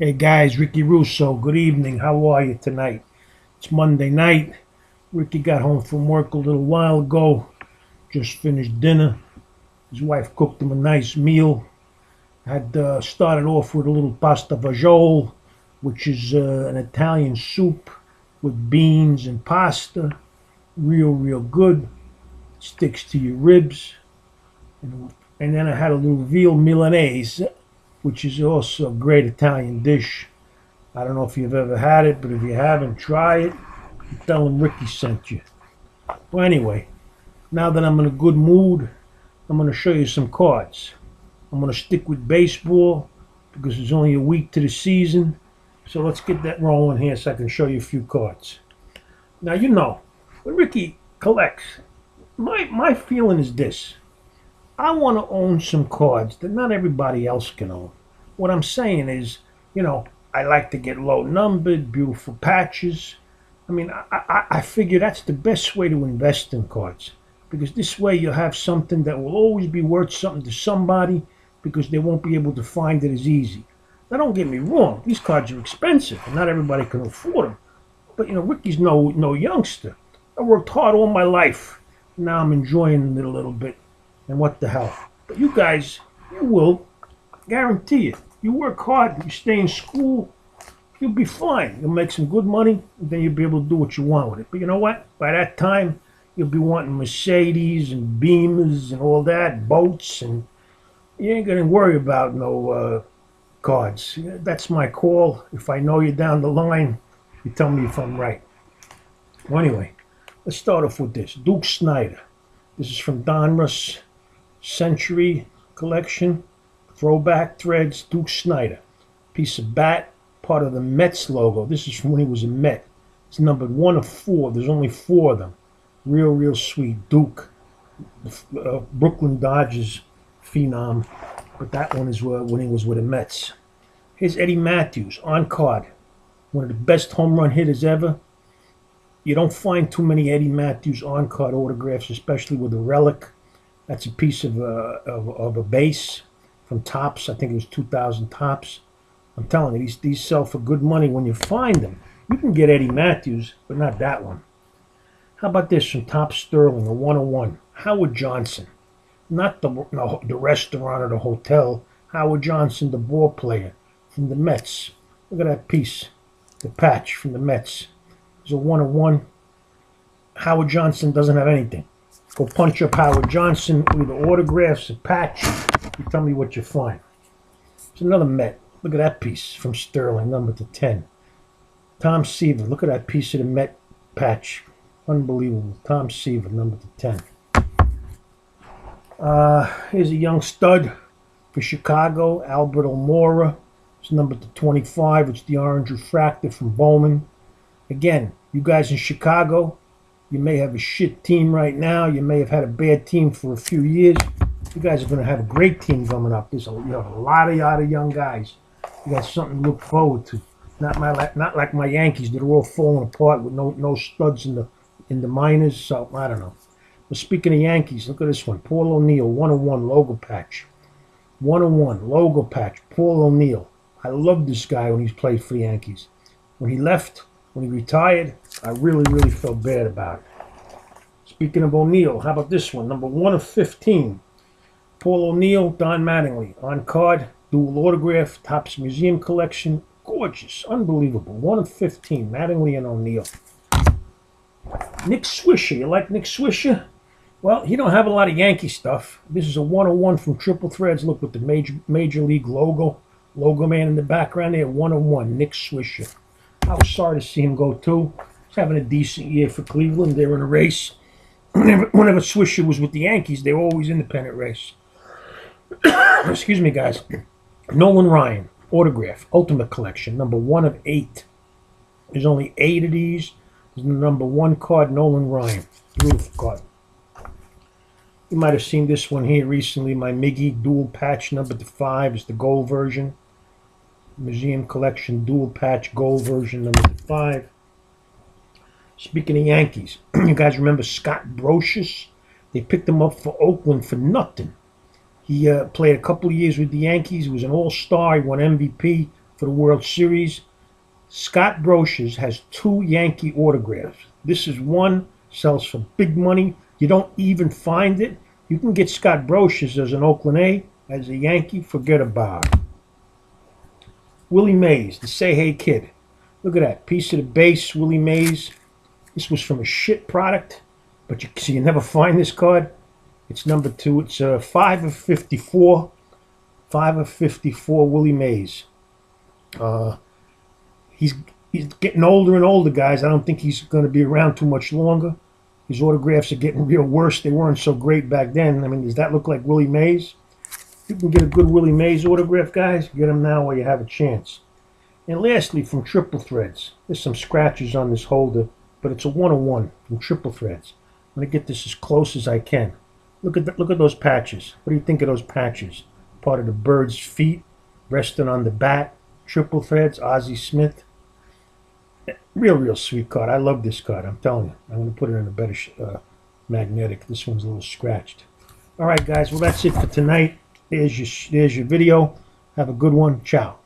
Hey guys, Ricky Russo. Good evening. How are you tonight? It's Monday night. Ricky got home from work a little while ago. Just finished dinner. His wife cooked him a nice meal. Had started off with a little pasta fagioli, which is an Italian soup with beans and pasta. Real good. Sticks to your ribs. And then I had a little veal milanese, which is also a great Italian dish. I don't know if you've ever had it, but if you haven't, try it. Tell them Ricky sent you. Well, anyway, now that I'm in a good mood, I'm going to show you some cards. I'm going to stick with baseball because there's only a week to the season. So let's get that rolling here so I can show you a few cards. Now, when Ricky collects, my feeling is this. I want to own some cards that not everybody else can own. What I'm saying is, I like to get low numbered, beautiful patches. I mean, I figure that's the best way to invest in cards because this way you'll have something that will always be worth something to somebody because they won't be able to find it as easy. Now, don't get me wrong; these cards are expensive, and not everybody can afford them. But Ricky's no youngster. I worked hard all my life. Now I'm enjoying it a little bit, and what the hell? But you guys, you will, guarantee it. You work hard, you stay in school, you'll be fine. You'll make some good money, and then you'll be able to do what you want with it. But you know what? By that time, you'll be wanting Mercedes and Beamers and all that, boats, and you ain't gonna worry about no cards. That's my call. If I know you down the line, you tell me if I'm right. Well, anyway, let's start off with this. Duke Snider. This is from Donruss Century Collection. Throwback Threads, Duke Snider. Piece of bat, part of the Mets logo. This is from when he was a Met. It's numbered 1 of 4. There's only 4 of them. Real sweet. Duke. Brooklyn Dodgers phenom. But that one is when he was with the Mets. Here's Eddie Matthews on card. One of the best home run hitters ever. You don't find too many Eddie Matthews on card autographs, especially with a relic. That's a piece of a base. From Topps, I think it was 2,000 Topps. I'm telling you, these sell for good money when you find them. You can get Eddie Matthews, but not that one. How about this from Topps Sterling, a 101? Howard Johnson. Not the restaurant or the hotel. Howard Johnson, the ball player from the Mets. Look at that piece, the patch from the Mets. It's a 101. Howard Johnson doesn't have anything. Go punch up Howard Johnson with the autographs, a patch. You tell me what you find. It's another Met. Look at that piece from Sterling, number to 10. Tom Seaver. Look at that piece of the Met patch. Unbelievable. Tom Seaver, number to 10. Here's a young stud for Chicago, Albert Almora. It's number to 25. It's the orange refractor from Bowman. Again, you guys in Chicago, you may have a shit team right now. You may have had a bad team for a few years. You guys are going to have a great team coming up. There's a lot of young guys. You got something to look forward to. Not like my Yankees that are all falling apart with no studs in the minors. So I don't know. But speaking of Yankees, look at this one. Paul O'Neill, 101 logo patch. 101 logo patch. Paul O'Neill. I loved this guy when he played for the Yankees. When he left, when he retired, I really felt bad about it. Speaking of O'Neill, how about this one? Number 1 of 15. Paul O'Neill, Don Mattingly. On card, dual autograph, Topps Museum Collection. Gorgeous, unbelievable. 1 of 15, Mattingly and O'Neill. Nick Swisher. You like Nick Swisher? Well, he don't have a lot of Yankee stuff. This is a 101 from Triple Threads. Look with the Major League logo man in the background there. 101, Nick Swisher. I was sorry to see him go too. He's having a decent year for Cleveland. They're in a race. Whenever Swisher was with the Yankees, they were always in the pennant race. Excuse me, guys. Nolan Ryan, autograph, Ultimate Collection, number 1 of 8. There's only 8 of these. There's the number 1 card, Nolan Ryan. Beautiful card. You might have seen this one here recently. My Miggy dual patch, number to 5 is the gold version. Museum Collection dual patch gold version, number 5. Speaking of Yankees, you guys remember Scott Brosius? They picked him up for Oakland for nothing. He played a couple of years with the Yankees. He was an all-star. He won MVP for the World Series. Scott Brosius has 2 Yankee autographs. This is one, sells for big money. You don't even find it. You can get Scott Brosius as an Oakland A, as a Yankee, forget about it. Willie Mays, the Say Hey Kid. Look at that, piece of the base, Willie Mays. This was from a shit product, but you never find this card. It's number 2. It's 5 of 54. 5 of 54, Willie Mays. He's getting older and older, guys. I don't think he's going to be around too much longer. His autographs are getting real worse. They weren't so great back then. I mean, does that look like Willie Mays? You can get a good Willie Mays autograph, guys. Get them now while you have a chance. And lastly, from Triple Threads. There's some scratches on this holder, but it's a 101 from Triple Threads. I'm going to get this as close as I can. Look at those patches. What do you think of those patches? Part of the bird's feet resting on the bat. Triple Threads, Ozzie Smith. Real sweet card. I love this card. I'm telling you. I'm going to put it in a better magnetic. This one's a little scratched. All right, guys. Well, that's it for tonight. There's your video. Have a good one. Ciao.